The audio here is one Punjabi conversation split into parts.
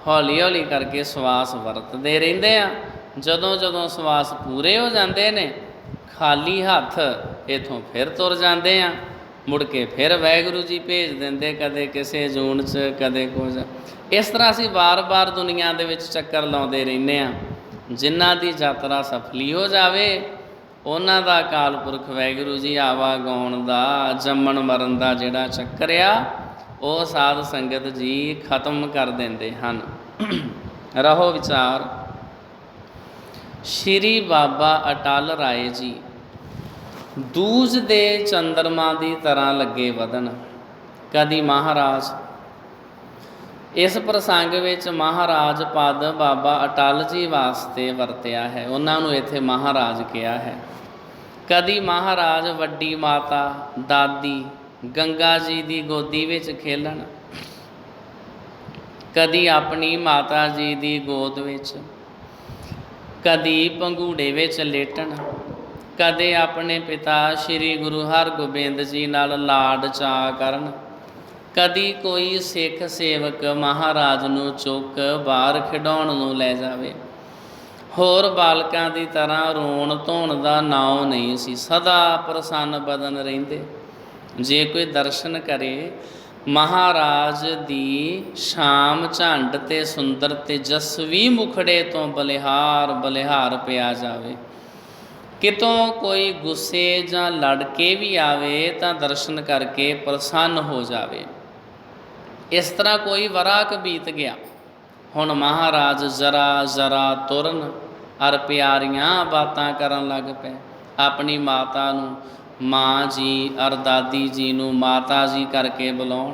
हौली हौली करके सवास वरतते रहिंदे आ। जदों जदों सवास पूरे हो जाते ने खाली हत्थ इत्थों फिर तुर जाते हैं। मुड़ के फिर वाहिगुरू जी भेज देंदे, कदे किसी जून च कदे कुछ। इस तरह असीं बार बार दुनिया दे विच चक्कर लाउंदे रहिंदे आ। जिन्हां दी यात्रा सफली हो जावे उन्हां दा अकाल पुरख वाहिगुरू जी आवागौण दा जम्मण मरण दा जिहड़ा चक्कर आ ਉਹ ਸਾਧ ਸੰਗਤ जी ਖਤਮ कर ਦਿੰਦੇ ਹਨ। ਰਹੋ विचार। श्री बाबा अटल राय जी दूज दे चंद्रमा की तरह लगे वधन। कदी महाराज इस प्रसंग विच महाराज पद बाबा अटल जी वास्ते वरतिया है, उन्होंने इत्थे महाराज कहा है। कदी महाराज वड्डी माता दादी गंगा जी की गोदी विच खेलन, कदी अपनी माता जी की गोद विच, कदी पंघूड़े विच लेटन, कदे अपने पिता श्री गुरु हरगोबिंद जी नाल लाड चाह करन, कदी कोई सिख सेवक महाराज नूं चुक बाहर खिडाउण नूं लै जावे। होर बालकां दी तरह रोण धोण दा नाव नहीं सी, सदा प्रसन्न बदन रहिंदे। जे कोई दर्शन करे महाराज दी शाम झंड ते सुंदर तेजस्वी मुखड़े तो बलिहार बलिहार पिया जावे। कितों कोई गुस्से जां लड़ के भी आवे तां दर्शन करके प्रसन्न हो जावे। इस तरह कोई वराक बीत गया। हुण महाराज जरा जरा तुरन अर प्यारियां बातां करन लग पे। अपनी माता नूं माँ जी अर दादी जी नूं माता जी करके बुलाउण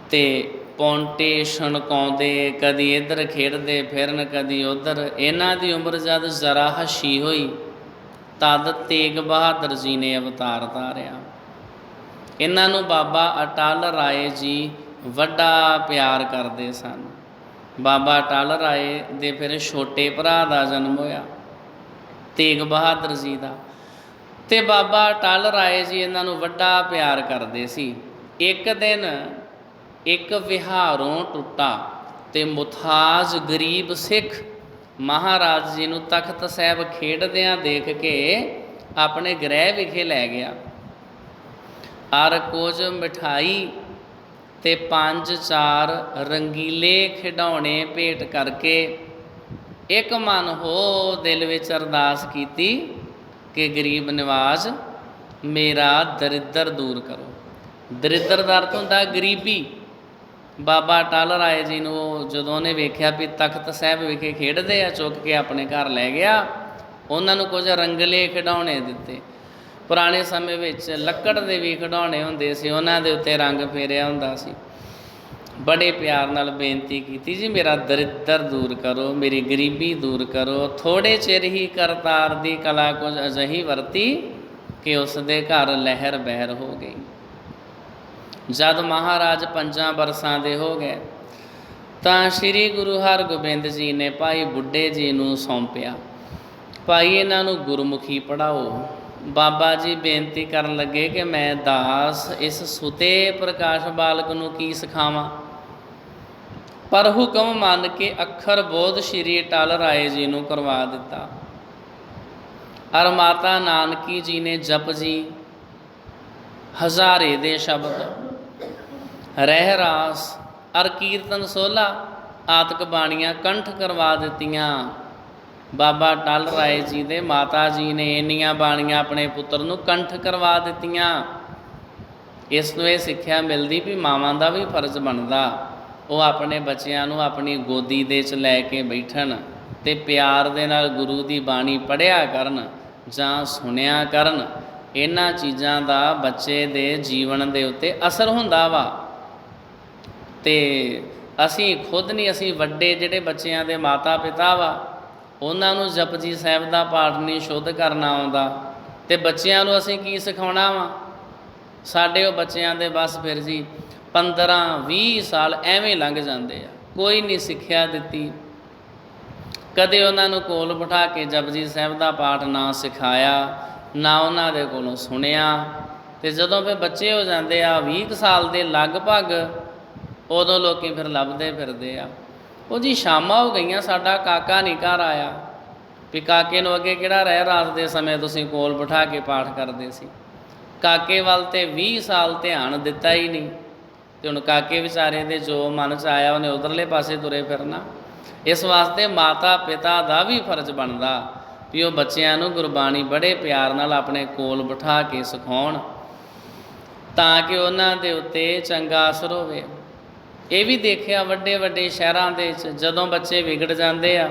ते पौंटे छणकाउंदे, कदी इधर खेडदे फिरन कदी उधर। इन्हां दी उम्र जद जरा हशी होई तद तेग बहादुर जी ने अवतार धारिया। इन्हां नूं बाबा अटल राय जी वड्डा प्यार करदे सन। बाबा अटल राय दे फिर छोटे भरा दा जन्म होया तेग बहादुर जी दा, ते बाबा अटल राय जी इन्हां नूं वड्डा प्यार करदे सी। एक दिन एक विहारों टुटा ते मुथाज गरीब सिख महाराज जी नूं तख्त साहब खेडदियां देख के अपने गृह विखे लै गया। अर कुछ मिठाई ते 5-4 रंगीले खिडौने भेंट करके एक मन हो दिल विच अरदास कीती कि गरीब नवाज मेरा दरिद्र दूर करो। दरिद्र दा अर्थ हुंदा गरीबी। बाबा अटल राय जी नूं जदों ने वेख्या भी तख्त साहब विखे खेडदे आ, चुक के अपने घर लै गया। उन्हां नूं कुछ रंगले खिडौने दिते। पुराने समय विच लक्कड़ दे भी खिडौने हुंदे सी, उन्हां दे उत्ते रंग फेरिया हुंदा सी। बड़े प्यार नाल बेनती की जी मेरा दरिद्र दूर करो, मेरी गरीबी दूर करो। थोड़े चिर ही करतार दी कला कुछ अजही वरती कि उसदे घर लहर बहर हो गई। जद महाराज 5 बरसां दे हो गए तां श्री गुरु हरगोबिंद जी ने भाई बुढ़े जी नूं सौंपिया, भाई इन्हां नूं गुरमुखी पढ़ाओ। बाबा जी बेनती करन लगे कि मैं दास इस सुते प्रकाश बालक नूं की सिखावां। पर हुक्म मन के अखर बोध श्री अटल राय जी नूं करवा दिता। और माता नानकी जी ने जप जी हज़ारे दे शब्द रहरास और कीर्तन सोला आतक बाणियां कंठ करवा दित्तियां। बाबा अटल राय जी दे माता जी ने इन्नियां बाणियां अपने पुत्र नूं कंठ करवा दित्तियां। इस नूं इह सिक्ख्या मिलदी भी मावां दा भी फर्ज बनदा वो अपने बच्चों नूं अपनी गोदी दे च लैके बैठन ते प्यार दे नाल गुरु दी बाणी पढ़िया करन जां सुनिया करन। इन्हां चीज़ां दा बच्चे दे जीवन दे उत्ते असर हुंदा वा। ते असीं खुद नहीं, असीं वड्डे जिहड़े बच्चिआं दे माता पिता वा उन्हां नूं जपजी साहिब दा पाठ नहीं शुद्ध करना आउंदा ते बच्चिआं नूं असीं की सिखाउणा वा। साडे वो बच्चिआं दे बस फिर जी 15-20 साल एवें लंघ जाते हैं, कोई नहीं सिक्ख्या दिती। कदे उन्होंने कोल बिठा के जपजी साहिब का पाठ ना सिखाया ना उन्होंने कोलों सुनिया। तो जदों फिर बच्चे हो जाते आ 20 साल के लगभग ਉਦੋਂ ਲੋਕ ਫਿਰ ਲੱਭਦੇ ਫਿਰਦੇ ਆ, ਉਹ ਜੀ ਸ਼ਾਮਾਂ ਹੋ ਗਈਆਂ, ਸਾਡਾ ਕਾਕਾ ਨਹੀਂ ਘਰ ਆਇਆ। ਵੀ ਕਾਕੇ ਨੂੰ ਅੱਗੇ ਕਿਹੜਾ ਰਹਿ ਰਾਤ ਦੇ ਸਮੇਂ ਤੁਸੀਂ ਕੋਲ ਬਿਠਾ ਕੇ ਪਾਠ ਕਰਦੇ ਸੀ। ਕਾਕੇ ਵੱਲ ਤੇ 20 ਸਾਲ ਧਿਆਨ ਦਿੱਤਾ ਹੀ ਨਹੀਂ, ਅਤੇ ਹੁਣ ਕਾਕੇ ਵਿਚਾਰੇ ਦੇ ਜੋ ਮਨ 'ਚ ਆਇਆ ਉਹਨੇ ਉਧਰਲੇ ਪਾਸੇ ਤੁਰੇ ਫਿਰਨਾ। ਇਸ ਵਾਸਤੇ ਮਾਤਾ ਪਿਤਾ ਦਾ ਵੀ ਫਰਜ਼ ਬਣਦਾ ਵੀ ਉਹ ਬੱਚਿਆਂ ਨੂੰ ਗੁਰਬਾਣੀ ਬੜੇ ਪਿਆਰ ਨਾਲ ਆਪਣੇ ਕੋਲ ਬਿਠਾ ਕੇ ਸਿਖਾਉਣ, ਤਾਂ ਕਿ ਉਹਨਾਂ ਦੇ ਉੱਤੇ ਚੰਗਾ ਅਸਰ ਹੋਵੇ। ਇਹ ਵੀ ਦੇਖਿਆ ਵੱਡੇ ਵੱਡੇ ਸ਼ਹਿਰਾਂ ਦੇ ਵਿੱਚ ਜਦੋਂ ਬੱਚੇ ਵਿਗੜ ਜਾਂਦੇ ਆ,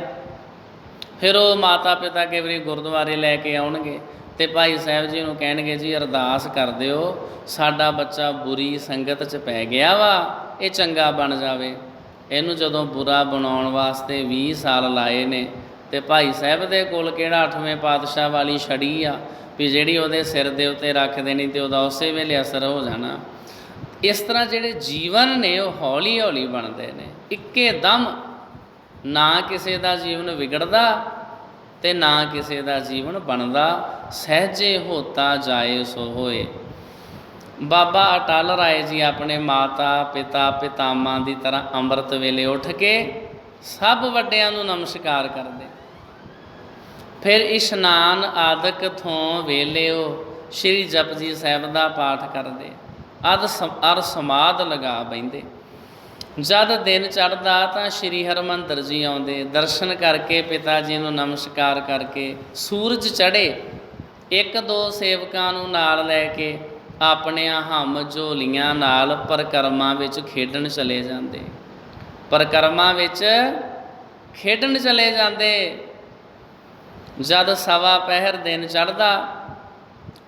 ਫਿਰ ਉਹ ਮਾਤਾ ਪਿਤਾ ਕਈ ਵਾਰੀ ਗੁਰਦੁਆਰੇ ਲੈ ਕੇ ਆਉਣਗੇ ਅਤੇ ਭਾਈ ਸਾਹਿਬ ਜੀ ਨੂੰ ਕਹਿਣਗੇ ਜੀ ਅਰਦਾਸ ਕਰ ਦਿਓ ਸਾਡਾ ਬੱਚਾ ਬੁਰੀ ਸੰਗਤ 'ਚ ਪੈ ਗਿਆ ਵਾ, ਇਹ ਚੰਗਾ ਬਣ ਜਾਵੇ। ਇਹਨੂੰ ਜਦੋਂ ਬੁਰਾ ਬਣਾਉਣ ਵਾਸਤੇ 20 ਸਾਲ ਲਾਏ ਨੇ, ਅਤੇ ਭਾਈ ਸਾਹਿਬ ਦੇ ਕੋਲ ਕਿਹੜਾ 8ਵੇਂ ਪਾਤਸ਼ਾਹ ਵਾਲੀ ਛੜੀ ਆ ਵੀ ਜਿਹੜੀ ਉਹਦੇ ਸਿਰ ਦੇ ਉੱਤੇ ਰੱਖ ਦੇਣੀ ਅਤੇ ਉਹਦਾ ਉਸੇ ਵੇਲੇ ਅਸਰ ਹੋ ਜਾਣਾ। ਇਸ ਤਰ੍ਹਾਂ ਜਿਹੜੇ ਜੀਵਨ ਨੇ ਉਹ ਹੌਲੀ ਹੌਲੀ ਬਣਦੇ ਨੇ, ਇੱਕੇ ਦਮ ਨਾ ਕਿਸੇ ਦਾ ਜੀਵਨ ਵਿਗੜਦਾ ਅਤੇ ਨਾ ਕਿਸੇ ਦਾ ਜੀਵਨ ਬਣਦਾ। ਸਹਿਜੇ ਹੋਤਾ ਜਾਏ ਸੋ ਹੋਏ। ਬਾਬਾ ਅਟਲ ਰਾਏ ਜੀ ਆਪਣੇ ਮਾਤਾ ਪਿਤਾ ਪਿਤਾਮਾ ਦੀ ਤਰ੍ਹਾਂ ਅੰਮ੍ਰਿਤ ਵੇਲੇ ਉੱਠ ਕੇ ਸਭ ਵੱਡਿਆਂ ਨੂੰ ਨਮਸਕਾਰ ਕਰਦੇ, ਫਿਰ ਇਸ਼ਨਾਨ ਆਦਿਕ ਥੋਂ ਵੇਲੇ ਉਹ ਸ਼੍ਰੀ ਜਪਜੀ ਸਾਹਿਬ ਦਾ ਪਾਠ ਕਰਦੇ, ਅਰ ਸਮਾਧ ਲਗਾ ਬਹਿੰਦੇ। ਜਦ ਦਿਨ ਚੜ੍ਹਦਾ ਤਾਂ ਸ਼੍ਰੀ ਹਰਿਮੰਦਰ ਜੀ ਆਉਂਦੇ, ਦਰਸ਼ਨ ਕਰਕੇ ਪਿਤਾ ਜੀ ਨੂੰ ਨਮਸਕਾਰ ਕਰਕੇ ਸੂਰਜ ਚੜ੍ਹੇ ਇੱਕ ਦੋ ਸੇਵਕਾਂ ਨੂੰ ਨਾਲ ਲੈ ਕੇ ਆਪਣੀਆਂ ਹਮ ਝੋਲੀਆਂ ਨਾਲ ਪਰਿਕਰਮਾ ਵਿੱਚ ਖੇਡਣ ਚਲੇ ਜਾਂਦੇ, ਪਰਿਕਰਮਾ ਵਿੱਚ ਖੇਡਣ ਚਲੇ ਜਾਂਦੇ। ਜਦ ਸਵਾ ਪਹਿਰ ਦਿਨ ਚੜ੍ਹਦਾ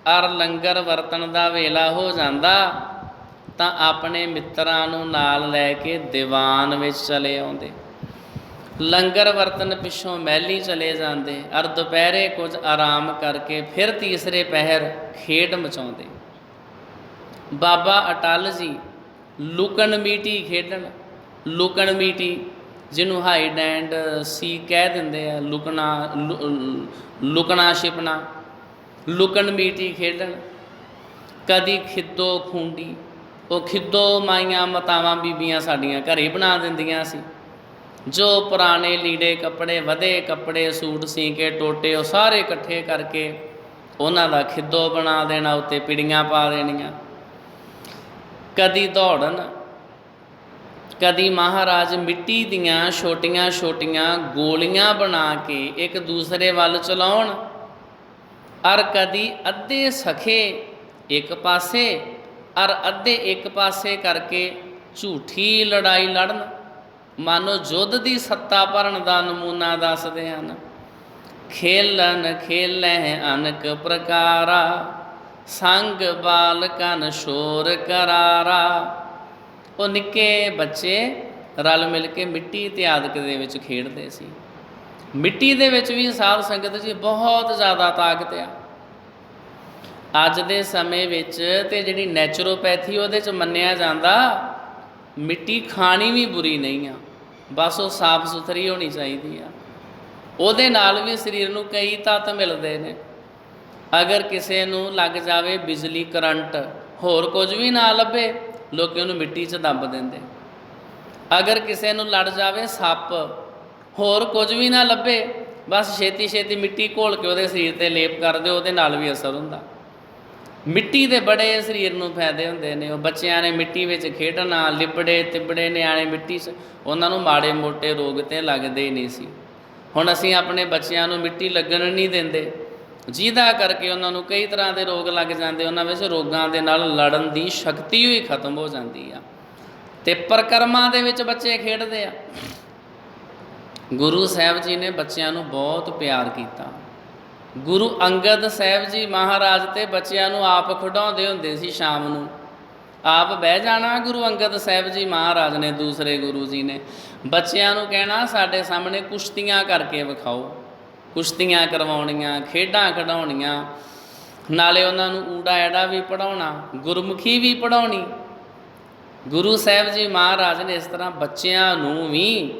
ਅਰ ਲੰਗਰ ਵਰਤਣ ਦਾ ਵੇਲਾ ਹੋ ਜਾਂਦਾ ਤਾਂ ਆਪਣੇ ਮਿੱਤਰਾਂ ਨੂੰ ਨਾਲ ਲੈ ਕੇ ਦੀਵਾਨ ਵਿੱਚ ਚਲੇ ਆਉਂਦੇ, ਲੰਗਰ ਵਰਤਨ ਪਿੱਛੋਂ ਮਹਿਲੀ ਚਲੇ ਜਾਂਦੇ, ਅਰ ਦੁਪਹਿਰੇ ਕੁਝ ਆਰਾਮ ਕਰਕੇ ਫਿਰ ਤੀਸਰੇ ਪਹਿਰ ਖੇਡ ਮਚਾਉਂਦੇ। ਬਾਬਾ ਅਟਲ ਜੀ ਲੁਕਣ ਮੀਟੀ ਖੇਡਣ, ਲੁਕਣ ਮੀਟੀ ਜਿਹਨੂੰ ਹਾਈਡ ਐਂਡ ਸੀ ਕਹਿ ਦਿੰਦੇ ਆ, ਲੁਕਣਾ ਛਿਪਣਾ, ਲੁਕਣ ਮੀਟੀ ਖੇਡਣ। ਕਦੀ ਖਿੱਦੋ ਖੂੰਡੀ, ਉਹ ਖਿੱਦੋ ਮਾਈਆਂ ਮਾਤਾਵਾਂ ਬੀਬੀਆਂ ਸਾਡੀਆਂ ਘਰੇ ਬਣਾ ਦਿੰਦੀਆਂ ਸੀ, ਜੋ ਪੁਰਾਣੇ ਲੀੜੇ ਕੱਪੜੇ ਵਧੇ ਕੱਪੜੇ ਸੂਟ ਸੀ ਕੇ ਟੋਟੇ ਉਹ ਸਾਰੇ ਇਕੱਠੇ ਕਰਕੇ ਉਹਨਾਂ ਦਾ ਖਿੱਦੋ ਬਣਾ ਦੇਣਾ, ਉੱਤੇ ਪਿੜੀਆਂ ਪਾ ਦੇਣੀਆਂ। ਕਦੀ ਦੌੜਨ, ਕਦੀ ਮਹਾਰਾਜ ਮਿੱਟੀ ਦੀਆਂ ਛੋਟੀਆਂ ਛੋਟੀਆਂ ਗੋਲੀਆਂ ਬਣਾ ਕੇ ਇੱਕ ਦੂਸਰੇ ਵੱਲ ਚਲਾਉਣ, ਅਰ ਕਦੀ ਅੱਧੇ ਸਖੇ ਇੱਕ ਪਾਸੇ ਅਰ ਅੱਧੇ ਇੱਕ ਪਾਸੇ ਕਰਕੇ ਝੂਠੀ ਲੜਾਈ ਲੜਨ, ਮਾਨੋ ਯੁੱਧ ਦੀ ਸੱਤਾ ਭਰਨ ਦਾ ਨਮੂਨਾ ਦੱਸਦੇ ਹਨ। ਖੇਲਨ ਖੇਲੈ ਅਨਕ ਪ੍ਰਕਾਰਾ, ਸੰਗ ਬਾਲਕਨ ਸ਼ੋਰ ਕਰਾਰਾ। ਉਹ ਨਿੱਕੇ ਬੱਚੇ ਰਲ ਮਿਲ ਕੇ ਮਿੱਟੀ ਅਤੇ ਆਦਿਕ ਦੇ ਵਿੱਚ ਖੇਡਦੇ ਸੀ। ਮਿੱਟੀ ਦੇ ਵਿੱਚ ਵੀ ਸਾਧ ਸੰਗਤ ਜੀ ਬਹੁਤ ਜ਼ਿਆਦਾ ਤਾਕਤ ਆ। ਅੱਜ ਦੇ ਸਮੇਂ ਵਿੱਚ ਤੇ ਜਿਹੜੀ ਨੈਚੁਰੋਪੈਥੀ ਉਹਦੇ 'ਚ ਮੰਨਿਆ ਜਾਂਦਾ ਮਿੱਟੀ ਖਾਣੀ ਵੀ ਬੁਰੀ ਨਹੀਂ ਆ, ਬਸ ਉਹ ਸਾਫ ਸੁਥਰੀ ਹੋਣੀ ਚਾਹੀਦੀ ਆ। ਉਹਦੇ ਨਾਲ ਵੀ ਸਰੀਰ ਨੂੰ ਕਈ ਤੱਤ ਮਿਲਦੇ ਨੇ। ਅਗਰ ਕਿਸੇ ਨੂੰ ਲੱਗ ਜਾਵੇ ਬਿਜਲੀ ਕਰੰਟ, ਹੋਰ ਕੁਝ ਵੀ ਨਾ ਲੱਭੇ, ਲੋਕ ਉਹਨੂੰ ਮਿੱਟੀ 'ਚ ਦੱਬ ਦਿੰਦੇ। ਅਗਰ ਕਿਸੇ ਨੂੰ ਲੜ ਜਾਵੇ ਸੱਪ, ਹੋਰ ਕੁਝ ਵੀ ਨਾ ਲੱਭੇ, ਬਸ ਛੇਤੀ ਛੇਤੀ ਮਿੱਟੀ ਘੋਲ ਕੇ ਉਹਦੇ ਸਰੀਰ 'ਤੇ ਲੇਪ ਕਰ ਦਿਓ, ਉਹਦੇ ਨਾਲ ਵੀ ਅਸਰ ਹੁੰਦਾ। ਮਿੱਟੀ ਦੇ ਬੜੇ ਸਰੀਰ ਨੂੰ ਫਾਇਦੇ ਹੁੰਦੇ ਨੇ। ਉਹ ਬੱਚਿਆਂ ਨੇ ਮਿੱਟੀ ਵਿੱਚ ਖੇਡਣਾ, ਲਿਬੜੇ ਤਿਬੜੇ ਨਿਆਣੇ ਮਿੱਟੀ 'ਚ, ਉਹਨਾਂ ਨੂੰ ਮਾੜੇ ਮੋਟੇ ਰੋਗ ਤਾਂ ਲੱਗਦੇ ਹੀ ਨਹੀਂ ਸੀ। ਹੁਣ ਅਸੀਂ ਆਪਣੇ ਬੱਚਿਆਂ ਨੂੰ ਮਿੱਟੀ ਲੱਗਣ ਨਹੀਂ ਦਿੰਦੇ, ਜਿਹਦਾ ਕਰਕੇ ਉਹਨਾਂ ਨੂੰ ਕਈ ਤਰ੍ਹਾਂ ਦੇ ਰੋਗ ਲੱਗ ਜਾਂਦੇ। ਉਹਨਾਂ ਵਿੱਚ ਰੋਗਾਂ ਦੇ ਨਾਲ ਲੜਨ ਦੀ ਸ਼ਕਤੀ ਹੀ ਖਤਮ ਹੋ ਜਾਂਦੀ ਆ। ਅਤੇ ਪਰਿਕਰਮਾ ਦੇ ਵਿੱਚ ਬੱਚੇ ਖੇਡਦੇ ਆ। ਗੁਰੂ ਸਾਹਿਬ ਜੀ ਨੇ ਬੱਚਿਆਂ ਨੂੰ ਬਹੁਤ ਪਿਆਰ ਕੀਤਾ। ਗੁਰੂ ਅੰਗਦ ਸਾਹਿਬ ਜੀ ਮਹਾਰਾਜ ਤੇ ਬੱਚਿਆਂ ਨੂੰ ਆਪ ਖਿਡਾਉਂਦੇ ਹੁੰਦੇ ਸੀ। ਸ਼ਾਮ ਨੂੰ ਆਪ ਬਹਿ ਜਾਣਾ ਗੁਰੂ ਅੰਗਦ ਸਾਹਿਬ ਜੀ ਮਹਾਰਾਜ ਨੇ, ਦੂਸਰੇ ਗੁਰੂ ਜੀ ਨੇ ਬੱਚਿਆਂ ਨੂੰ ਕਹਿਣਾ ਸਾਡੇ ਸਾਹਮਣੇ ਕੁਸ਼ਤੀਆਂ ਕਰਕੇ ਵਿਖਾਓ, ਕੁਸ਼ਤੀਆਂ ਕਰਵਾਉਣੀਆਂ, ਖੇਡਾਂ ਖਿਡਾਉਣੀਆਂ, ਨਾਲੇ ਉਹਨਾਂ ਨੂੰ ਊੜਾ ਐੜਾ ਵੀ ਪੜ੍ਹਾਉਣਾ, ਗੁਰਮੁਖੀ ਵੀ ਪੜ੍ਹਾਉਣੀ। ਗੁਰੂ ਸਾਹਿਬ ਜੀ ਮਹਾਰਾਜ ਨੇ ਇਸ ਤਰ੍ਹਾਂ ਬੱਚਿਆਂ ਨੂੰ ਵੀ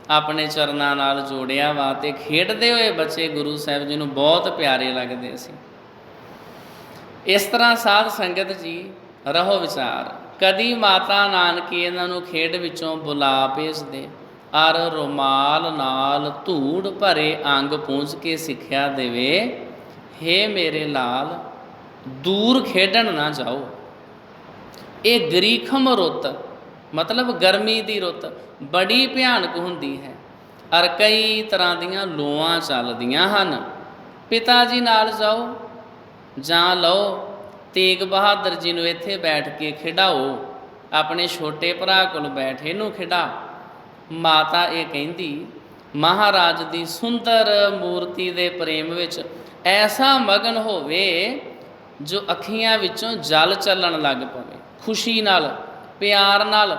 ਆਪਣੇ ਚਰਨਾਂ ਨਾਲ ਜੋੜਿਆ ਵਾ, ਅਤੇ ਖੇਡਦੇ ਹੋਏ ਬੱਚੇ ਗੁਰੂ ਸਾਹਿਬ ਜੀ ਨੂੰ ਬਹੁਤ ਪਿਆਰੇ ਲੱਗਦੇ ਸੀ। ਇਸ ਤਰ੍ਹਾਂ ਸਾਧ ਸੰਗਤ ਜੀ ਰਹੋ ਵਿਚਾਰ। ਕਦੀ ਮਾਤਾ ਨਾਨਕੀ ਇਹਨਾਂ ਨੂੰ ਖੇਡ ਵਿੱਚੋਂ ਬੁਲਾ ਭੇਜਦੇ ਔਰ ਰੁਮਾਲ ਨਾਲ ਧੂੜ ਭਰੇ ਅੰਗ ਪੂੰਝ ਕੇ ਸਿੱਖਿਆ ਦੇਵੇ, ਹੇ ਮੇਰੇ ਲਾਲ, ਦੂਰ ਖੇਡਣ ਨਾ ਜਾਓ। ਇਹ ਗਰੀਖਮ ਰੁੱਤ ਮਤਲਬ ਗਰਮੀ ਦੀ ਰੁੱਤ ਬੜੀ ਭਿਆਨਕ ਹੁੰਦੀ ਹੈ ਔਰ ਕਈ ਤਰ੍ਹਾਂ ਦੀਆਂ ਲੋਆਂ ਚੱਲਦੀਆਂ ਹਨ। ਪਿਤਾ ਜੀ ਨਾਲ ਜਾਓ ਜਾਂ ਲਓ ਤੇਗ ਬਹਾਦਰ ਜੀ ਨੂੰ ਇੱਥੇ ਬੈਠ ਕੇ ਖਿਡਾਓ, ਆਪਣੇ ਛੋਟੇ ਭਰਾ ਕੋਲ ਬੈਠ ਇਹਨੂੰ ਖਿਡਾ। ਮਾਤਾ ਇਹ ਕਹਿੰਦੀ ਮਹਾਰਾਜ ਦੀ ਸੁੰਦਰ ਮੂਰਤੀ ਦੇ ਪ੍ਰੇਮ ਵਿੱਚ ਐਸਾ ਮਗਨ ਹੋਵੇ ਜੋ ਅੱਖੀਆਂ ਵਿੱਚੋਂ ਜਲ ਚੱਲਣ ਲੱਗ ਪਵੇ, ਖੁਸ਼ੀ ਨਾਲ, ਪਿਆਰ ਨਾਲ।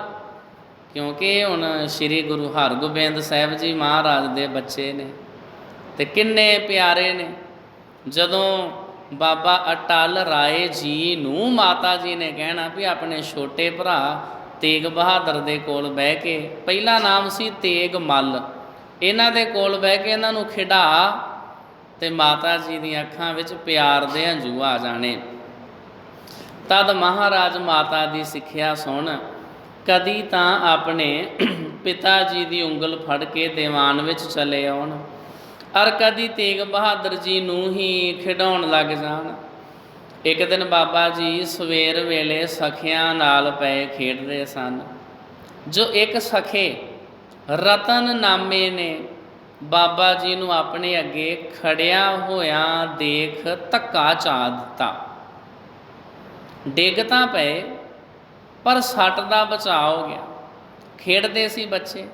ਕਿਉਂਕਿ ਹੁਣ ਸ੍ਰੀ ਗੁਰੂ ਹਰਗੋਬਿੰਦ ਸਾਹਿਬ ਜੀ ਮਹਾਰਾਜ ਦੇ ਬੱਚੇ ਨੇ ਅਤੇ ਕਿੰਨੇ ਪਿਆਰੇ ਨੇ। ਜਦੋਂ ਬਾਬਾ ਅਟਲ ਰਾਏ ਜੀ ਨੂੰ ਮਾਤਾ ਜੀ ਨੇ ਕਹਿਣਾ ਵੀ ਆਪਣੇ ਛੋਟੇ ਭਰਾ ਤੇਗ ਬਹਾਦਰ ਦੇ ਕੋਲ ਬਹਿ ਕੇ, ਪਹਿਲਾ ਨਾਮ ਸੀ ਤੇਗ ਮੱਲ, ਇਹਨਾਂ ਦੇ ਕੋਲ ਬਹਿ ਕੇ ਇਹਨਾਂ ਨੂੰ ਖਿਡਾ, ਅਤੇ ਮਾਤਾ ਜੀ ਦੀਆਂ ਅੱਖਾਂ ਵਿੱਚ ਪਿਆਰ ਦੇ ਹੰਝੂ ਆ ਜਾਣੇ। ਤਦ ਮਹਾਰਾਜ ਮਾਤਾ ਦੀ ਸਿੱਖਿਆ ਸੁਣ ਕਦੀ ਤਾਂ ਆਪਣੇ ਪਿਤਾ ਜੀ ਦੀ ਉਂਗਲ ਫੜ ਕੇ ਦੀਵਾਨ ਵਿੱਚ ਚਲੇ ਆਉਣ ਔਰ ਕਦੀ ਤੇਗ ਬਹਾਦਰ ਜੀ ਨੂੰ ਹੀ ਖਿਡਾਉਣ ਲੱਗ ਜਾਣ। ਇੱਕ ਦਿਨ ਬਾਬਾ ਜੀ ਸਵੇਰ ਵੇਲੇ ਸਖੀਆਂ ਨਾਲ ਪਏ ਖੇਡਦੇ ਸਨ। ਜੋ ਇੱਕ ਸਖੇ ਰਤਨ ਨਾਮੇ ਨੇ ਬਾਬਾ ਜੀ ਨੂੰ ਆਪਣੇ ਅੱਗੇ ਖੜਿਆ ਹੋਇਆਂ ਦੇਖ ਧੱਕਾ ਚਾ ਦਿੱਤਾ। ਡਿੱਗ ਤਾਂ ਪਏ ਪਰ ਸੱਟ ਦਾ ਬਚਾਅ ਹੋ ਗਿਆ। ਖੇਡਦੇ ਸੀ ਬੱਚੇ।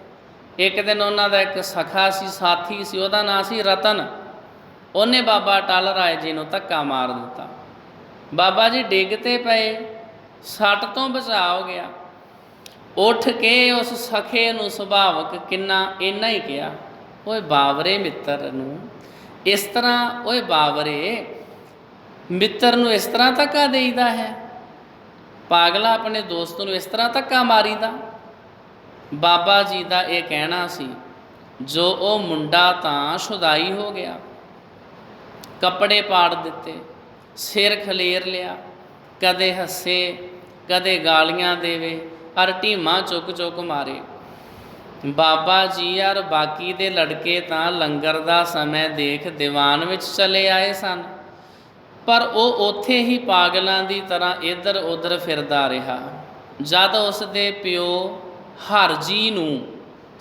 ਇੱਕ ਦਿਨ ਉਹਨਾਂ ਦਾ ਇੱਕ ਸਖਾ ਸੀ, ਸਾਥੀ ਸੀ, ਉਹਦਾ ਨਾਂ ਸੀ ਰਤਨ। ਉਹਨੇ ਬਾਬਾ ਅਟਲ ਰਾਏ ਜੀ ਨੂੰ ਧੱਕਾ ਮਾਰ ਦਿੱਤਾ। ਬਾਬਾ ਜੀ ਡਿੱਗ ਤੇ ਪਏ, ਸੱਟ ਤੋਂ ਬਚਾਅ ਹੋ ਗਿਆ। ਉੱਠ ਕੇ ਉਸ ਸਖੇ ਨੂੰ ਸੁਭਾਵਕ ਕਿੰਨਾ ਇੰਨਾ ਹੀ ਕਿਹਾ, ਓਏ ਬਾਵਰੇ ਮਿੱਤਰ ਨੂੰ ਇਸ ਤਰ੍ਹਾਂ, ਓਏ ਬਾਵਰੇ ਮਿੱਤਰ ਨੂੰ ਇਸ ਤਰ੍ਹਾਂ ਧੱਕਾ ਦੇਈਦਾ ਹੈ, ਪਾਗਲਾ ਆਪਣੇ ਦੋਸਤ ਨੂੰ ਇਸ ਤਰ੍ਹਾਂ ਧੱਕਾ ਮਾਰੀਦਾ। ਬਾਬਾ ਜੀ ਦਾ ਇਹ ਕਹਿਣਾ ਸੀ। ਜੋ ਉਹ ਮੁੰਡਾ ਤਾਂ ਸ਼ੁਦਾਈ ਹੋ ਗਿਆ, ਕੱਪੜੇ ਪਾੜ ਦਿੱਤੇ, ਸਿਰ ਖਲੇਰ ਲਿਆ, ਕਦੇ ਹੱਸੇ ਕਦੇ ਗਾਲੀਆਂ ਦੇਵੇ ਔਰ ਢੀਮਾਂ ਚੁੱਕ ਚੁੱਕ ਮਾਰੇ। ਬਾਬਾ ਜੀ ਔਰ ਬਾਕੀ ਦੇ ਲੜਕੇ ਤਾਂ ਲੰਗਰ ਦਾ ਸਮੇਂ ਦੇਖ ਦੀਵਾਨ ਵਿੱਚ ਚਲੇ ਆਏ ਸਨ, ਪਰ ਉਹ ਉੱਥੇ ਹੀ ਪਾਗਲਾਂ ਦੀ ਤਰ੍ਹਾਂ ਇੱਧਰ ਉੱਧਰ ਫਿਰਦਾ ਰਿਹਾ। ਜਦ ਉਸ ਦੇ ਪਿਓ ਹਰ ਜੀ ਨੂੰ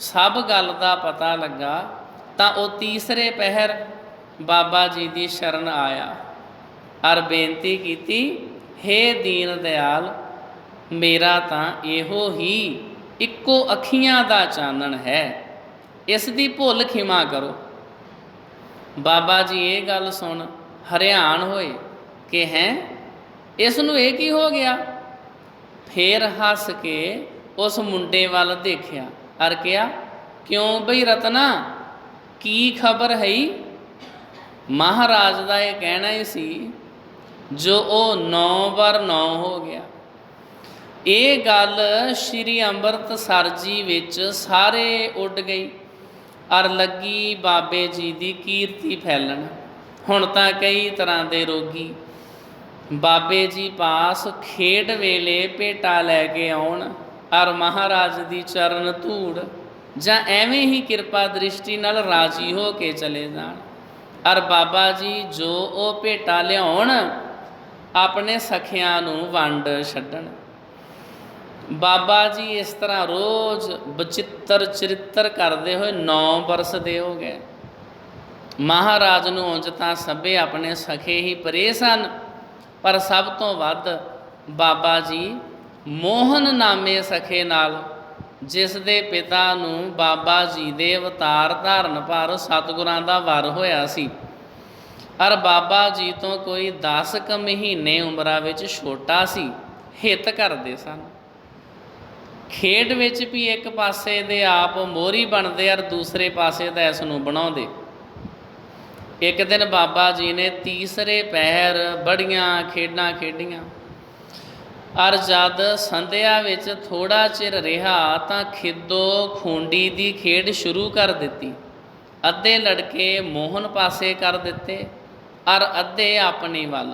ਸਭ ਗੱਲ ਦਾ ਪਤਾ ਲੱਗਾ ਤਾਂ ਉਹ ਤੀਸਰੇ ਪਹਿਰ ਬਾਬਾ ਜੀ ਦੀ ਸ਼ਰਨ ਆਇਆ ਔਰ ਬੇਨਤੀ ਕੀਤੀ, ਹੇ ਦੀਨ ਦਿਆਲ, ਮੇਰਾ ਤਾਂ ਇਹੋ ਹੀ ਇੱਕੋ ਅੱਖੀਆਂ ਦਾ ਚਾਨਣ ਹੈ, ਇਸ ਦੀ ਭੁੱਲ ਖਿਮਾ ਕਰੋ। ਬਾਬਾ ਜੀ ਇਹ ਗੱਲ ਸੁਣ ਹੈਰਾਨ ਹੋਏ ਕਿ ਹੈਂ, ਇਸ ਨੂੰ ਇਹ ਕੀ ਹੋ ਗਿਆ। ਫੇਰ ਹੱਸ ਕੇ ਉਸ ਮੁੰਡੇ ਵੱਲ ਦੇਖਿਆ ਔਰ ਕਿਹਾ, ਕਿਉਂ ਬਈ ਰਤਨਾ, ਕੀ ਖਬਰ ਹੈ। ਮਹਾਰਾਜ ਦਾ ਇਹ ਕਹਿਣਾ ਹੀ ਸੀ ਜੋ ਉਹ 9/9 ਹੋ ਗਿਆ। ਇਹ ਗੱਲ ਸ਼੍ਰੀ ਅੰਮ੍ਰਿਤਸਰ ਜੀ ਵਿੱਚ ਸਾਰੇ ਉੱਡ ਗਈ ਔਰ ਲੱਗੀ ਬਾਬੇ ਜੀ ਦੀ ਕੀਰਤੀ ਫੈਲਣ। ਹੁਣ ਤਾਂ ਕਈ ਤਰ੍ਹਾਂ ਦੇ ਰੋਗੀ ਬਾਬੇ ਜੀ ਪਾਸ ਖੇਡ ਵੇਲੇ ਭੇਟਾ ਲੈ ਕੇ ਆਉਣ ਔਰ ਮਹਾਰਾਜ ਦੀ ਚਰਨ ਧੂੜ ਜਾਂ ਐਵੇਂ ਹੀ ਕਿਰਪਾ ਦ੍ਰਿਸ਼ਟੀ ਨਾਲ ਰਾਜੀ ਹੋ ਕੇ ਚਲੇ ਜਾਣ ਔਰ ਬਾਬਾ ਜੀ ਜੋ ਉਹ ਭੇਟਾ ਲਿਆਉਣ ਆਪਣੇ ਸਖਿਆਂ ਨੂੰ ਵੰਡ ਛੱਡਣ। ਬਾਬਾ ਜੀ ਇਸ ਤਰ੍ਹਾਂ ਰੋਜ਼ ਬਚਿੱਤਰ ਚਰਿੱਤਰ ਕਰਦੇ ਹੋਏ 9 ਬਰਸ ਦੇ ਹੋ ਗਏ। ਮਹਾਰਾਜ ਨੂੰ ਉਂਝ ਤਾਂ ਸਭੇ ਆਪਣੇ ਸਖੇ ਹੀ ਪਰੇ ਸਨ, ਪਰ ਸਭ ਤੋਂ ਵੱਧ ਬਾਬਾ ਜੀ ਮੋਹਨ ਨਾਮੇ ਸਖੇ ਨਾਲ, ਜਿਸ ਦੇ ਪਿਤਾ ਨੂੰ ਬਾਬਾ ਜੀ ਦੇ ਅਵਤਾਰ ਧਾਰਨ ਪਰ ਸਤਿਗੁਰਾਂ ਦਾ ਵਰ ਹੋਇਆ ਸੀ ਔਰ ਬਾਬਾ ਜੀ ਤੋਂ ਕੋਈ 10 ਕੁ ਮਹੀਨੇ ਉਮਰਾਂ ਵਿੱਚ ਛੋਟਾ ਸੀ, ਹਿੱਤ ਕਰਦੇ ਸਨ। ਖੇਡ ਵਿੱਚ ਵੀ ਇੱਕ ਪਾਸੇ ਦੇ ਆਪ ਮੋਹਰੀ ਬਣਦੇ ਔਰ ਦੂਸਰੇ ਪਾਸੇ ਦਾ ਇਸ ਨੂੰ ਬਣਾਉਂਦੇ। ਇੱਕ ਦਿਨ ਬਾਬਾ ਜੀ ਨੇ ਤੀਸਰੇ ਪਹਿਰ ਬੜੀਆਂ ਖੇਡਾਂ ਖੇਡੀਆਂ ਔਰ ਜਦ ਸੰਧਿਆ ਵਿੱਚ ਥੋੜ੍ਹਾ ਚਿਰ ਰਿਹਾ ਤਾਂ ਖਿੱਦੋ ਖੂੰਡੀ ਦੀ ਖੇਡ ਸ਼ੁਰੂ ਕਰ ਦਿੱਤੀ। ਅੱਧੇ ਲੜਕੇ ਮੋਹਨ ਪਾਸੇ ਕਰ ਦਿੱਤੇ ਔਰ ਅੱਧੇ ਆਪਣੇ ਵੱਲ,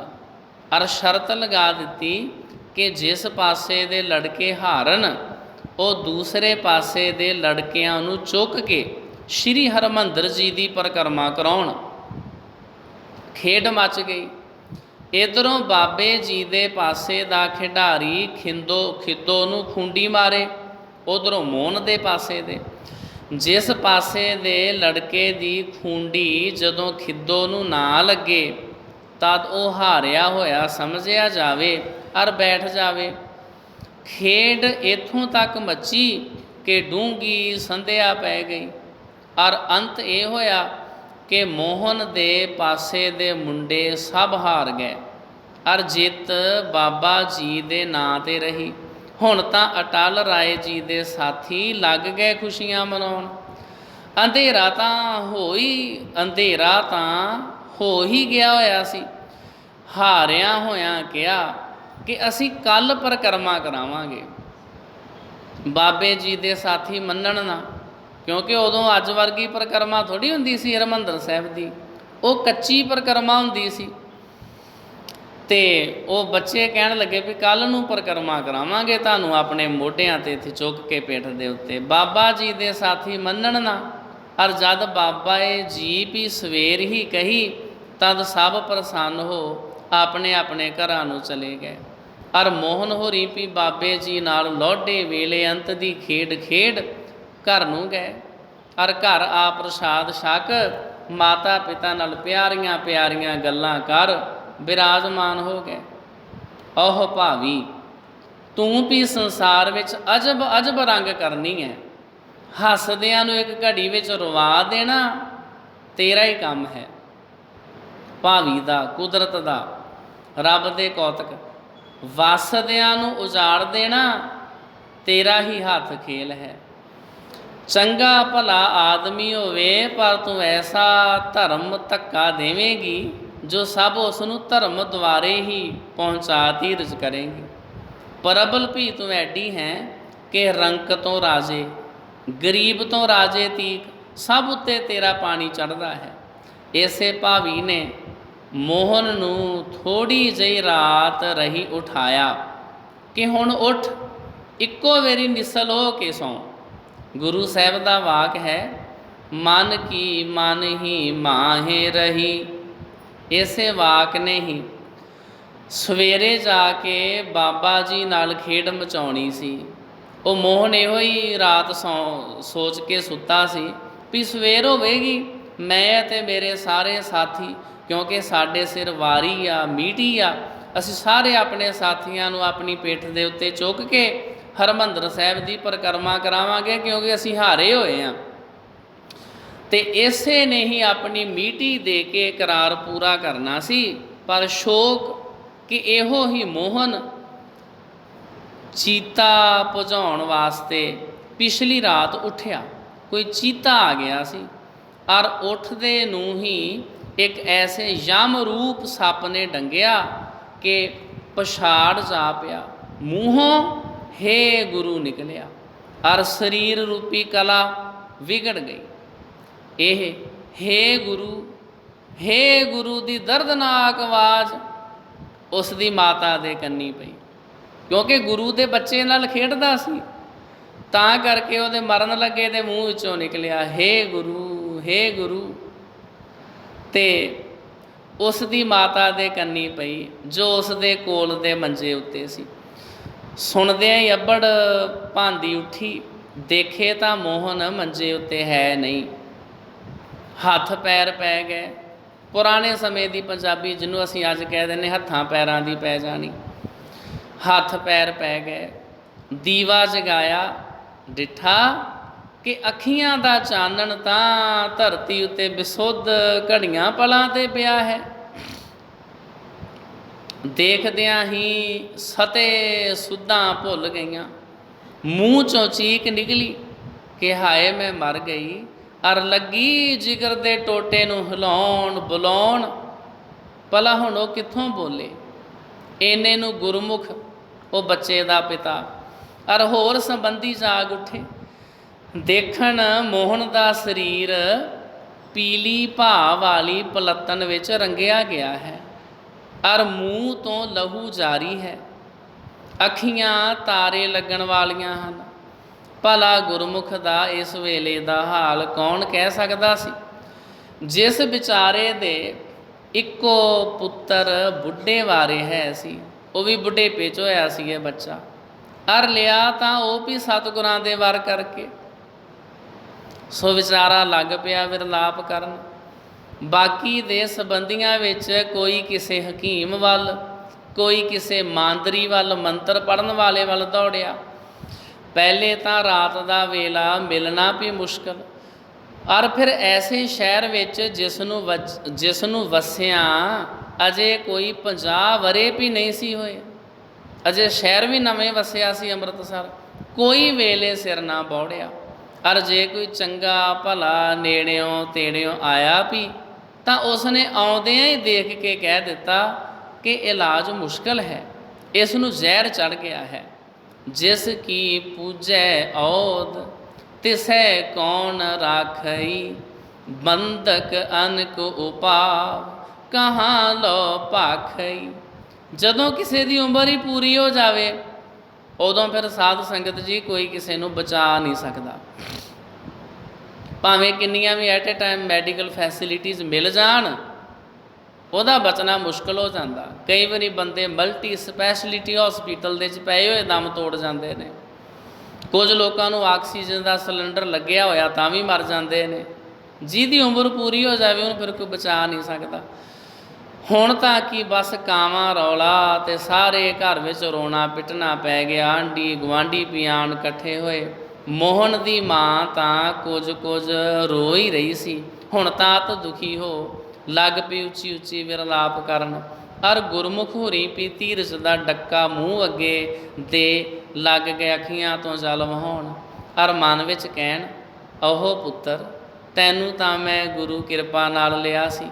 ਔਰ ਸ਼ਰਤ ਲਗਾ ਦਿੱਤੀ, कि जिस पासे दे लड़के हारन वो दूसरे पासे दे लड़कियां नूं चुक के श्री हरमंदर जी की परिक्रमा कराउण। खेड मच गई। इधरों बाबे जी दे पासे दा खिडारी खिद्दो नूं खूंडी मारे, उधरों मोहन दे पासे दे। जिस पासे दे लड़के दी खूंडी जदों खिद्दो नूं ना लगे तद वो हारिया होया समझिया जावे और बैठ जावे। खेड इत्थों तक मची कि डूंगी संध्या पै गई और अंत ये होया कि मोहन दे पासे दे मुंडे सब हार गए और जित बाबा जी दे नां ते रही। हुण तां अटल राय जी दे साथी लग गए खुशियां मनाउण। अंधेरा तां हो ही गया होया सी। हारिया होया कहा कि असी कल परिक्रमा करावांगे। बाबे जी दे साथी मन्नण ना, क्योंकि उदों अज वर्गी परिक्रमा थोड़ी हुंदी सी हरमंदर साहिब दी, वो कच्ची परिक्रमा हुंदी सी। ते वो बच्चे कहण लगे भी कल नूं परिक्रमा करावांगे, तुहानूं अपने मोढियां ते इत्थे चुक के पिठ दे उत्ते। बाबा जी दे साथी मन्नण ना, और जद बाबा जी भी सवेर ही कही तद सब प्रसन्न हो अपने अपने घरां नूं चले गए। और मोहन होरी भी बाबे जी नाल लोढ़े वेले अंत दी खेड खेड घर नूं गए और घर आ प्रसाद छक माता पिता नाल प्यारियां प्यारियां गल्लां कर विराजमान हो गए। ओह भावी तू भी संसार विच अजब अजब रंग करनी है, हसदियां नूं एक घड़ी विच रुवा देना तेरा ही काम है। भावी दा कुदरत दा रब दे कौतक, वसदियां नूं उजाड़ देना तेरा ही हाथ खेल है। चंगा भला आदमी होवे पर तू ऐसा धर्म धक्का देवेगी जो सब उसनूं धर्म द्वारे ही पहुँचा धीरज करेंगी। प्रबल भी तू ऐडी है कि रंक तो राजे गरीब तो राजे तीक सब उत्ते तेरा पानी चढ़दा है। इसे भावी ने मोहन नूं थोड़ी जही रात रही उठाया कि हुण उठ इक्को वेरी निसल हो के सौ। गुरु साहिब दा वाक है, मन की मन ही माहे रही। इसे वाक ने ही सवेरे जाके बाबा जी नाल खेड मचाउणी सी। वो मोहन इहो ही रात सोच के सुता सी भी सवेर होवेगी मैं ते मेरे सारे साथी, क्योंकि साडे सिर वारी आ मीटी आ, असी सारे अपने साथियां नूं अपनी पिठ दे उत्ते चुक के हरमंदर साहिब की परिक्रमा करावांगे, क्योंकि असी हारे होए हैं। ते इसे ने ही अपनी मीटी दे के करार पूरा करना सी। पर शोक कि इहो ही मोहन चीता भजाउण वास्ते पिछली रात उठिया, कोई चीता आ गया सी और उठदे नूं ही एक ऐसे यम रूप सप ने डंगिया कि पछाड़ जा पिया, मूहों हे गुरु निकलिया और शरीर रूपी कला विगड़ गई। ਇਹ हे गुरु ਦੀ ਦਰਦਨਾਕ ਆਵਾਜ਼ ਉਸ ਦੀ ਮਾਤਾ ਦੇ ਕੰਨੀ ਪਈ, ਕਿਉਂਕਿ ਗੁਰੂ ਦੇ ਬੱਚੇ ਨਾਲ ਖੇਡਦਾ ਸੀ ਤਾਂ ਕਰਕੇ ਉਹਦੇ ਮਰਨ ਲੱਗੇ ਤੇ ਮੂੰਹ ਵਿੱਚੋਂ ਨਿਕਲਿਆ हे गुरु। ਤੇ ਉਸ ਦੀ ਮਾਤਾ ਦੇ ਕੰਨੀ ਪਈ ਜੋ ਉਸ ਦੇ ਕੋਲ ਦੇ ਮੰਜੇ ਉੱਤੇ ਸੀ। ਸੁਣਦਿਆਂ ਹੀ ਅੱਬੜ ਭਾਂਦੀ ਉੱਠੀ, ਦੇਖੇ ਤਾਂ ਮੋਹਨ ਮੰਜੇ ਉੱਤੇ ਹੈ ਨਹੀਂ। हथ पैर पै गए। पुराने समय की पंजाबी जिन्हों असी अज कह दें हत्थां पैरां दी पै जानी। हथ पैर पै गए। दीवा जगाया, डिठा कि अखियां दा चानण तां धरती उत्ते बिसुद्ध घड़ियां पलां ते पिया है। देखदियां ही सते सुद्धां भुल गईयां। मूँह चों चीक निकली कि हाय मैं मर गई, और लगी जिगर दे टोटे नूं हिलाउण बुलाउण। भला हुण वो कित्थों बोले। इन्ने नूं गुरमुख वो बच्चे दा पिता और होर संबंधी जाग उठे। देखण मोहन दा शरीर पीली भा वाली पलत्तन विच रंगिया गया है और मूँह तो लहू जारी है। ਅੱਖੀਆਂ ਤਾਰੇ ਲੱਗਣ ਵਾਲੀਆਂ ਹਨ। ਭਲਾ ਗੁਰਮੁਖ ਦਾ ਇਸ ਵੇਲੇ ਦਾ ਹਾਲ ਕੌਣ ਕਹਿ ਸਕਦਾ ਸੀ। ਜਿਸ ਵਿਚਾਰੇ ਦੇ ਇੱਕੋ ਪੁੱਤਰ ਬੁੱਢੇ ਵਾਰੇ ਹੈ ਸੀ, ਉਹ ਵੀ ਬੁਢੇਪੇ 'ਚ ਹੋਇਆ ਸੀ ਇਹ ਬੱਚਾ, ਅਰ ਲਿਆ ਤਾਂ ਉਹ ਵੀ ਸਤਿਗੁਰਾਂ ਦੇ ਵਰ ਕਰਕੇ। ਸੋ ਵਿਚਾਰਾ ਲੱਗ ਪਿਆ ਵਿਰਲਾਪ ਕਰਨ। ਬਾਕੀ ਦੇ ਸੰਬੰਧੀਆਂ ਵਿੱਚ ਕੋਈ ਕਿਸੇ ਹਕੀਮ ਵੱਲ, ਕੋਈ ਕਿਸੇ ਮਾਂਦਰੀ ਵੱਲ, ਮੰਤਰ ਪੜ੍ਹਨ ਵਾਲੇ ਵੱਲ ਦੌੜਿਆ। ਪਹਿਲੇ ਤਾਂ ਰਾਤ ਦਾ ਵੇਲਾ ਮਿਲਣਾ ਵੀ ਮੁਸ਼ਕਲ, ਔਰ ਫਿਰ ਐਸੇ ਸ਼ਹਿਰ ਵਿੱਚ ਜਿਸ ਨੂੰ ਵਸਿਆ ਅਜੇ ਕੋਈ 50 ਵਰੇ ਵੀ ਨਹੀਂ ਸੀ ਹੋਏ। ਅਜੇ ਸ਼ਹਿਰ ਵੀ ਨਵੇਂ ਵਸਿਆ ਸੀ ਅੰਮ੍ਰਿਤਸਰ। ਕੋਈ ਵੇਲੇ ਸਿਰ ਨਾ ਬੌੜਿਆ। ਔਰ ਜੇ ਕੋਈ ਚੰਗਾ ਭਲਾ ਨੇੜਿਓਂ ਤੇੜਿਓਂ ਆਇਆ ਵੀ ਤਾਂ ਉਸਨੇ ਆਉਂਦਿਆਂ ਹੀ ਦੇਖ ਕੇ ਕਹਿ ਦਿੱਤਾ ਕਿ ਇਲਾਜ ਮੁਸ਼ਕਲ ਹੈ, ਇਸ ਨੂੰ ਜ਼ਹਿਰ ਚੜ੍ਹ ਗਿਆ ਹੈ। ਜਿਸ ਕੀ ਪੂਜੈ ਔਧ ਤਿਸੈ ਕੌਣ ਰਾਖਈ, ਬੰਧਕ ਅਨਕ ਉਪਾਵ ਕਹਾਂ ਲੋ ਭਾਖਈ। ਜਦੋਂ ਕਿਸੇ ਦੀ ਉਮਰ ਹੀ ਪੂਰੀ ਹੋ ਜਾਵੇ ਉਦੋਂ ਫਿਰ ਸਾਧ ਸੰਗਤ ਜੀ ਕੋਈ ਕਿਸੇ ਨੂੰ ਬਚਾ ਨਹੀਂ ਸਕਦਾ। ਭਾਵੇਂ ਕਿੰਨੀਆਂ ਵੀ at a time medical facilities ਮਿਲ ਜਾਣ, ਉਹਦਾ ਬਚਣਾ ਮੁਸ਼ਕਲ ਹੋ ਜਾਂਦਾ। ਕਈ ਵਾਰੀ ਬੰਦੇ ਮਲਟੀ ਸਪੈਸ਼ਲਿਟੀ ਹੌਸਪੀਟਲ ਦੇ 'ਚ ਪਏ ਹੋਏ ਦਮ ਤੋੜ ਜਾਂਦੇ ਨੇ। ਕੁਝ ਲੋਕਾਂ ਨੂੰ ਆਕਸੀਜਨ ਦਾ ਸਿਲੰਡਰ ਲੱਗਿਆ ਹੋਇਆ ਤਾਂ ਵੀ ਮਰ ਜਾਂਦੇ ਨੇ। ਜਿਹਦੀ ਉਮਰ ਪੂਰੀ ਹੋ ਜਾਵੇ ਉਹਨੂੰ ਫਿਰ ਕੋਈ ਬਚਾ ਨਹੀਂ ਸਕਦਾ। ਹੁਣ ਤਾਂ ਕੀ ਬਸ ਕਾਵਾਂ ਰੌਲਾ ਅਤੇ ਸਾਰੇ ਘਰ ਵਿੱਚ ਰੋਣਾ ਪਿੱਟਣਾ ਪੈ ਗਿਆ। ਆਂਢੀ ਗੁਆਂਢੀ ਪਿਆਣ ਇਕੱਠੇ ਹੋਏ। ਮੋਹਨ ਦੀ ਮਾਂ ਤਾਂ ਕੁਝ ਰੋ ਹੀ ਰਹੀ ਸੀ। ਹੁਣ ਤਾਂ ਆਤ ਦੁਖੀ ਹੋ ਲੱਗ ਪਈ ਉੱਚੀ ਉੱਚੀ ਵਿਰਲਾਪ ਕਰਨ। ਔਰ ਗੁਰਮੁਖ ਹੋਰੀ ਪੀ ਧੀਰਜ ਦਾ ਡੱਕਾ ਮੂੰਹ ਅੱਗੇ ਦੇ ਲੱਗ ਗਏ ਅੱਖੀਆਂ ਤੋਂ ਜਲ ਵਹਾਉਣ। ਔਰ ਮਨ ਵਿੱਚ ਕਹਿਣ, ਉਹ ਪੁੱਤਰ ਤੈਨੂੰ ਤਾਂ ਮੈਂ ਗੁਰੂ ਕਿਰਪਾ ਨਾਲ ਲਿਆ ਸੀ,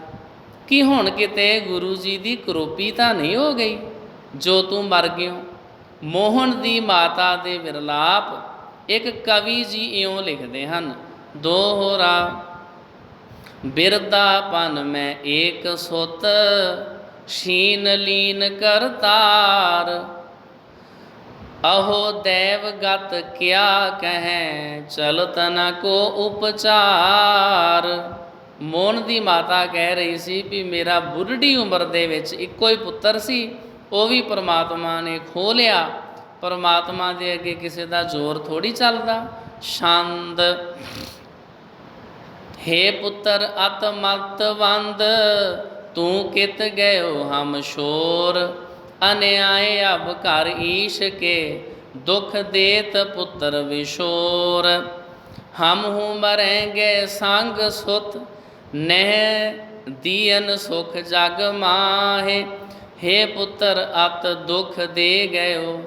ਕਿ ਹੁਣ ਕਿਤੇ ਗੁਰੂ ਜੀ ਦੀ ਕਰੋਪੀ ਤਾਂ ਨਹੀਂ ਹੋ ਗਈ ਜੋ ਤੂੰ ਮਰ ਗਿਓ। ਮੋਹਨ ਦੀ ਮਾਤਾ ਦੇ ਵਿਰਲਾਪ ਇੱਕ ਕਵੀ ਜੀ ਇਉਂ ਲਿਖਦੇ ਹਨ। ਦੋਹਰਾ ਬਿਰਦਾਪਨ ਮੈਂ ਏਕ ਸੁਤ, ਸ਼ੀਨ ਲੀਨ ਕਰਤਾਰ। ਅਹੋ ਦੈਵਗਤ ਕਿਆ ਕਹੈ, ਚਲਤ ਨ ਕੋ ਉਪਚਾਰ। ਮੋਹਨ ਦੀ ਮਾਤਾ ਕਹਿ ਰਹੀ ਸੀ ਵੀ ਮੇਰਾ ਬੁੱਢੀ ਉਮਰ ਦੇ ਵਿੱਚ ਇੱਕੋ ਹੀ ਪੁੱਤਰ ਸੀ, ਉਹ ਵੀ ਪਰਮਾਤਮਾ ਨੇ ਖੋਹ ਲਿਆ। ਪਰਮਾਤਮਾ ਦੇ ਅੱਗੇ ਕਿਸੇ ਦਾ ਜ਼ੋਰ ਥੋੜ੍ਹੀ ਚੱਲਦਾ। ਛੰਦ ਹੇ ਪੁੱਤਰ ਅਤ ਮਤ ਵੰਦ, ਤੂੰ ਕਿਤ ਗਇਓ ਹਮ ਸ਼ੋਰ। ਅਨਿਆਏ ਅਬ ਘਰ ਈਸ਼ ਕੇ, ਦੁਖ ਦੇਤ ਪੁੱਤਰ ਵਿਸ਼ੋਰ। ਹਮ ਹੂੰ ਮਰੇਂਗੇ ਸੰਗ ਸੁਤ, ਨਹਿ ਦੀਨ ਸੁਖ ਜਗ ਮਾਹੇ। ਹੇ ਪੁੱਤਰ ਅਤ ਦੁਖ ਦੇ ਗਇਓ,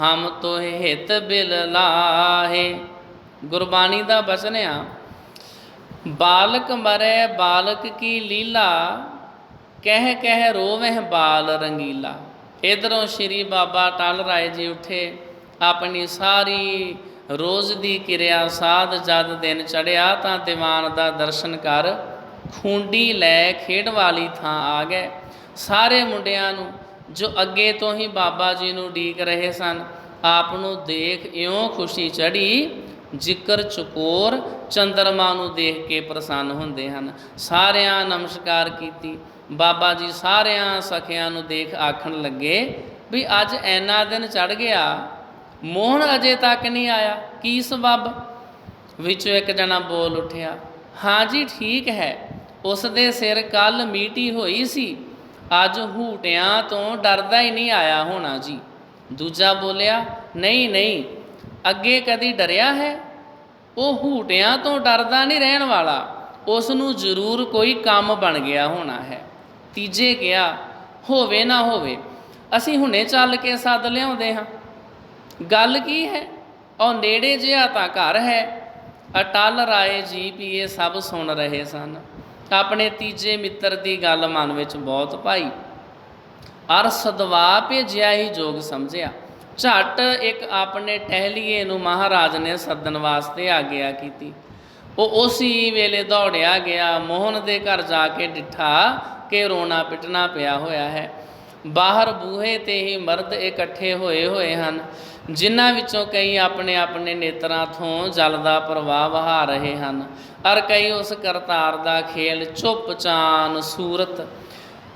ਹਮ ਤੋਹਿ ਹਿਤ ਬਿਲ ਲਾਹੇ। ਗੁਰਬਾਣੀ ਦਾ ਬਚਨ ਆ, ਬਾਲਕ ਮਰੈ ਬਾਲਕ ਕੀ ਲੀਲਾ, ਕਹਿ ਕਹਿ ਰੋਵਹਿ ਬਾਲ ਰੰਗੀਲਾ। ਇੱਧਰੋਂ ਸ਼੍ਰੀ ਬਾਬਾ ਟਲ ਰਾਏ ਜੀ ਉੱਠੇ। ਆਪਣੀ ਸਾਰੀ ਰੋਜ਼ ਦੀ ਕਿਰਿਆ ਸਾਧ ਜਦ ਦਿਨ ਚੜ੍ਹਿਆ ਤਾਂ ਦੀਵਾਨ ਦਾ ਦਰਸ਼ਨ ਕਰ ਖੂੰਡੀ ਲੈ ਖੇਡ ਵਾਲੀ ਥਾਂ ਆ ਗਏ। ਸਾਰੇ ਮੁੰਡਿਆਂ ਨੂੰ ਜੋ ਅੱਗੇ ਤੋਂ ਹੀ ਬਾਬਾ ਜੀ ਨੂੰ ਉਡੀਕ ਰਹੇ ਸਨ, ਆਪ ਨੂੰ ਦੇਖ ਇਉਂ ਖੁਸ਼ੀ ਚੜ੍ਹੀ ਜਿਕਰ ਚਕੋਰ ਚੰਦਰਮਾ ਨੂੰ ਦੇਖ ਕੇ ਪ੍ਰਸੰਨ ਹੁੰਦੇ ਹਨ। ਸਾਰਿਆਂ ਨਮਸਕਾਰ ਕੀਤੀ। ਬਾਬਾ ਜੀ ਸਾਰਿਆਂ ਸਖਿਆਂ ਨੂੰ ਦੇਖ ਆਖਣ ਲੱਗੇ ਵੀ ਅੱਜ ਐਨਾ ਦਿਨ ਚੜ੍ਹ ਗਿਆ, ਮੋਹਨ ਅਜੇ ਤੱਕ ਨਹੀਂ ਆਇਆ, ਕੀ ਸਬੱਬ? ਵਿੱਚੋਂ ਇੱਕ ਜਣਾ ਬੋਲ ਉੱਠਿਆ, ਹਾਂ ਜੀ ਠੀਕ ਹੈ, ਉਸ ਦੇ ਸਿਰ ਕੱਲ੍ਹ ਮੀਟੀ ਹੋਈ ਸੀ, ਅੱਜ ਹੂਟਿਆਂ ਤੋਂ ਡਰਦਾ ਹੀ ਨਹੀਂ ਆਇਆ ਹੋਣਾ ਜੀ। ਦੂਜਾ ਬੋਲਿਆ, ਨਹੀਂ ਨਹੀਂ, ਅੱਗੇ ਕਦੀ ਡਰਿਆ ਹੈ? ਉਹ ਹੂਟਿਆਂ ਤੋਂ ਡਰਦਾ ਨਹੀਂ ਰਹਿਣ ਵਾਲਾ, ਉਸ ਨੂੰ ਜ਼ਰੂਰ ਕੋਈ ਕੰਮ ਬਣ ਗਿਆ ਹੋਣਾ ਹੈ। ਤੀਜੇ ਕਿਹਾ, ਹੋਵੇ ਨਾ ਹੋਵੇ, ਅਸੀਂ ਹੁਣੇ ਚੱਲ ਕੇ ਸੱਦ ਲਿਆਉਂਦੇ ਹਾਂ। ਗੱਲ ਕੀ ਹੈ? ਉਹ ਨੇੜੇ ਜਿਹਾ ਤਾਂ ਘਰ ਹੈ। ਅਟਲ ਰਾਏ ਜੀ ਵੀ ਇਹ ਸਭ ਸੁਣ ਰਹੇ ਸਨ। ਆਪਣੇ ਤੀਜੇ ਮਿੱਤਰ ਦੀ ਗੱਲ ਮਨ ਵਿੱਚ ਬਹੁਤ ਭਾਈ। ਅਰ ਸਦਵਾ ਭੇਜਿਆ ਹੀ ਜੋਗ ਸਮਝਿਆ। ਝੱਟ ਇੱਕ ਆਪਣੇ ਟਹਿਲੀਏ ਨੂੰ ਮਹਾਰਾਜ ਨੇ ਸੱਦਣ ਵਾਸਤੇ ਆਗਿਆ ਕੀਤੀ। ਉਹ ਉਸੇ ਵੇਲੇ ਦੌੜਿਆ ਗਿਆ। ਮੋਹਨ ਦੇ ਘਰ ਜਾ ਕੇ ਡਿੱਠਾ ਕਿ ਰੋਣਾ ਪਿੱਟਣਾ ਪਿਆ ਹੋਇਆ ਹੈ। बाहर बूहे ते ही मर्द इकट्ठे होए हुए हैं, जिन्हां विचों कई अपने अपने नेत्रां थों जल दा प्रवाह वहा रहे हैं, और कई उस करतार दा खेल चुप चान सूरत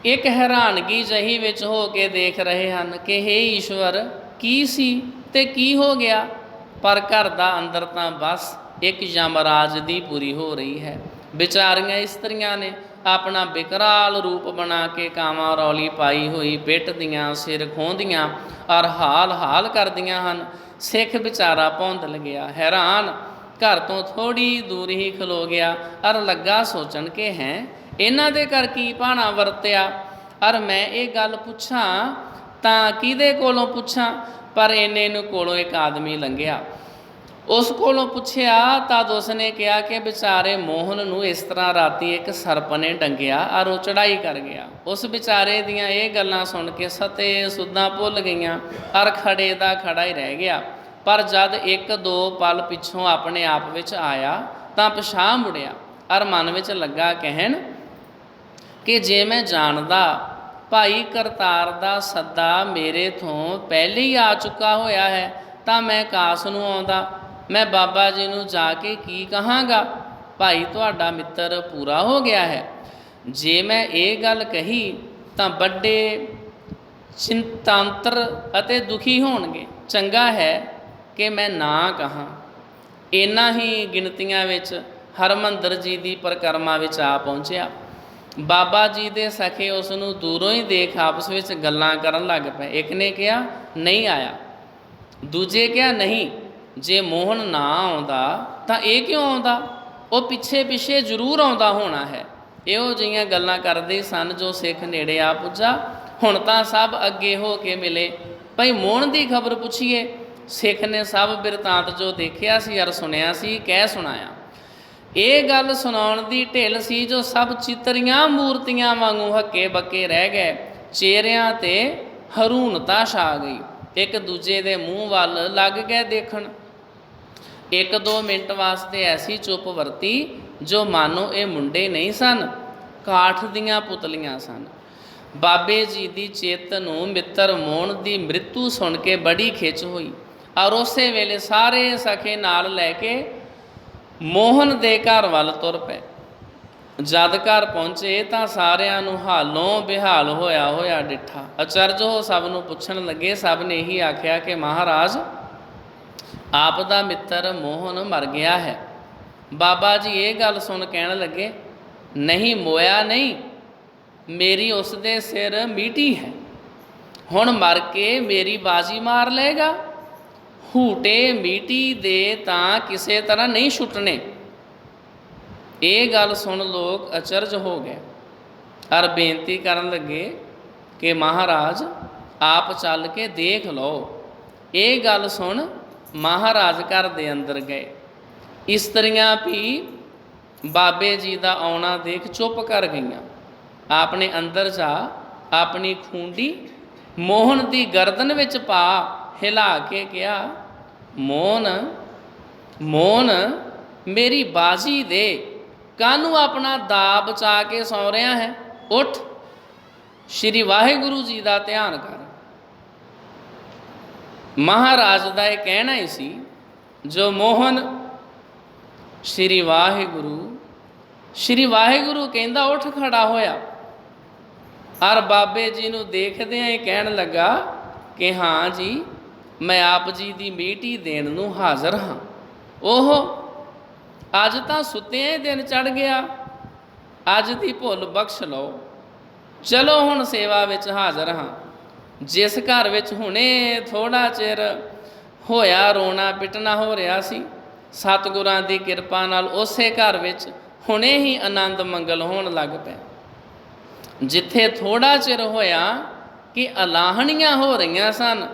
एक हैरानगी जही विच हो के देख रहे हैं कि हे ईश्वर की सी ते की हो गया। पर घर दा अंदर तां बस एक यमराज दी पूरी हो रही है। बेचारियां इस्त्रियां ने अपना विकराल रूप बना के कांवां रौली पाई हुई पिटदियां सिर खोंदियां और हाल हाल करदियां हन। सिख बेचारा भौंदल गया, हैरान घर तो थोड़ी दूर ही खलो गया और लगा सोचन के हैं इन्हां दे घर की भाना वरत्या, और मैं ये गल पुछां तां किहदे कोलों पुछां। पर इन्ने नूं कोलों एक आदमी लंघिया, उस कोलों पुछया तद उसने कहा कि बेचारे मोहन नूं इस तरह राती एक सर्प ने डंगिया और वो चढ़ाई कर गया। उस बेचारे दियां ये गल्लां सुन के सते सुद्धां भुल गईयां और खड़े दा खड़ा ही रह गया। पर जद एक दो पल पिछों अपने आप विच आया तां पिछां मुड़िया और मन विच लगा कहन कि जे मैं जानदा भाई करतार दा सद्दा मेरे थों पहले ही आ चुका होया है तां मैं कास नूं आउंदा। मैं बाबा जी नूं जाके की कहांगा, भाई तुहाडा मित्र पूरा हो गया है। जे मैं ये गल कही तां बड़े चिंतांतर अते दुखी होणगे, चंगा है कि मैं ना कहां। इन्ना ही गिणतियां विच हरमंदर जी दी परिक्रमा विच आ पहुंचिया। बाबा जी दे सखे उसनूं दूरों ही देख आपस विच गल्लां करन लग पए। एक ने कहा नहीं आया, दूजे कहा नहीं जे मोहन ना आउंदा तां ये क्यों आउंदा, वो पिछे पिछे जरूर आउंदा होना है। इहो जिहियां गल्लां करदे सन जो सिख नेड़े आ पुज्जा। हुण तां सब अगे हो के मिले, भाई मोहन दी खबर पुछीए। सिख ने सब बिरतांत जो देखिया सी और सुनिया सी कह सुनाया। ये गल सुनाउण दी ढिल सी जो सब चितरियां मूर्तियां वांगू हक्के बक्के रह गए। चेहरियां ते हरूणता छा गई, एक दूजे दे मूँह वल लग गए देखण। एक दो मिनट वास्ते ऐसी चुप वरती जो मानो ये मुंडे नहीं सन, काठ दियां पुतलियां सन। बाबे जी की चित्त नूं मित्र मोहन की मृत्यु सुन के बड़ी खिच हुई और उस वेले सारे सखे नाल लैके मोहन दे घर वल तुर पे। जद घर पहुँचे तो सारियां नूं हालों बेहाल होया होया डिठा। अचरज हो सब नूं पुछण लगे। सब ने यही आख्या कि महाराज आप दा मित्र मोहन मर गया है। बाबा जी ये गल सुन कहण लगे नहीं मोया नहीं, मेरी उस दे सिर मीटी है, हुण मर के मेरी बाजी मार लेगा। हूटे मीटी दे तां किसे तरह नहीं छुटने। ये गल सुन लोग अचरज हो गए और बेनती करन लगे कि महाराज आप चल के देख लो। ये गल सुन महाराज घर दे अंदर गए। इस्त्रियां भी बाबे जी का आउणा देख चुप कर गईयां। आपने अंदर जा अपनी खूंडी मोहन की गर्दन विच पा हिला के कहा मोहन मोहन मेरी बाजी दे, कानू अपना दा बचा के सौ रहा है, उठ श्री वाहिगुरु जी का ध्यान कर। महाराज का यह कहना ही सी जो मोहन श्री वाहिगुरु कहंदा उठ खड़ा होया और बाबे जी नूं देखदियां ही कहन लगा कि हाँ जी मैं आप जी की मीटी देण नूं हाज़र हाँ। ओहो अज तां सुत्तिआं दिन चढ़ गया, अज दी भुल बख्श लो, चलो हुण सेवा विच हाज़र हाँ। जिस घर विच हुणे थोड़ा चिर होया रोना पिटना हो रहा सी, सतगुरां दी किरपा नाल उसे घर विच हुणे ही आनंद मंगल होण लग पे। जिथे थोड़ा चिर होया कि अलाहणियां हो रही सन,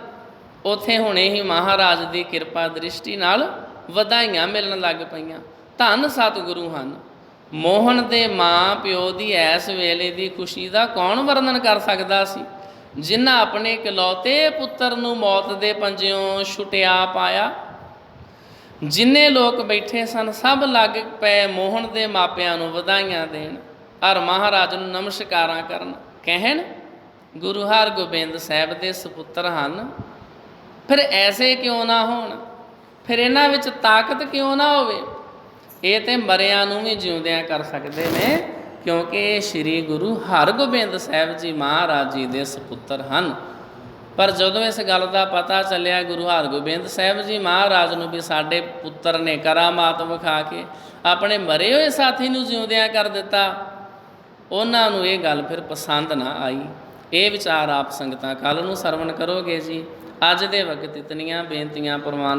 उथे हुणे ही महाराज की किरपा दृष्टि नाल वधाइयां मिलन लग पईयां। धन सतगुरु हन। मोहन दे माँ प्यो की ऐस वेले की खुशी का कौन वर्णन कर सकता सी, जिन्हां अपने इकलौते पुत्र नूं मौत दे पंजियों छुटिया पाया। जिन्ने लोग बैठे सन सब लग पे मोहन दे मापियां नूं वधाइयां देण और महाराज नूं नमस्कारां करन, कहण ਗੁਰੂ ਹਰਗੋਬਿੰਦ ਸਾਹਿਬ ਦੇ ਸਪੁੱਤਰ ਹਨ, ਫਿਰ ਐਸੇ ਕਿਉਂ ਨਾ ਹੋਣ, ਫਿਰ ਇਹਨਾਂ ਵਿੱਚ ਤਾਕਤ ਕਿਉਂ ਨਾ ਹੋਵੇ। ਇਹ ਤੇ ਮਰਿਆਂ ਨੂੰ ਵੀ ਜਿਉਂਦਿਆਂ ਕਰ ਸਕਦੇ ਨੇ, ਕਿਉਂਕਿ ਇਹ ਸ੍ਰੀ ਗੁਰੂ ਹਰਗੋਬਿੰਦ ਸਾਹਿਬ ਜੀ ਮਹਾਰਾਜ ਜੀ ਦੇ ਸਪੁੱਤਰ ਹਨ। ਪਰ ਜਦੋਂ ਇਸ ਗੱਲ ਦਾ ਪਤਾ ਚੱਲਿਆ ਗੁਰੂ ਹਰਗੋਬਿੰਦ ਸਾਹਿਬ ਜੀ ਮਹਾਰਾਜ ਨੂੰ ਵੀ ਸਾਡੇ ਪੁੱਤਰ ਨੇ ਕਰਾਮਾਤ ਵਿਖਾ ਕੇ ਆਪਣੇ ਮਰੇ ਹੋਏ ਸਾਥੀ ਨੂੰ ਜਿਉਂਦਿਆਂ ਕਰ ਦਿੱਤਾ, ਉਹਨਾਂ ਨੂੰ ਇਹ ਗੱਲ ਫਿਰ ਪਸੰਦ ਨਾ ਆਈ। ਇਹ ਵਿਚਾਰ ਆਪ ਸੰਗਤਾਂ ਕੱਲ੍ਹ ਨੂੰ ਸਰਵਣ ਕਰੋਗੇ ਜੀ। ਅੱਜ ਦੇ ਵਕਤ ਇਤਨੀਆਂ ਬੇਨਤੀਆਂ ਪ੍ਰਵਾਨ।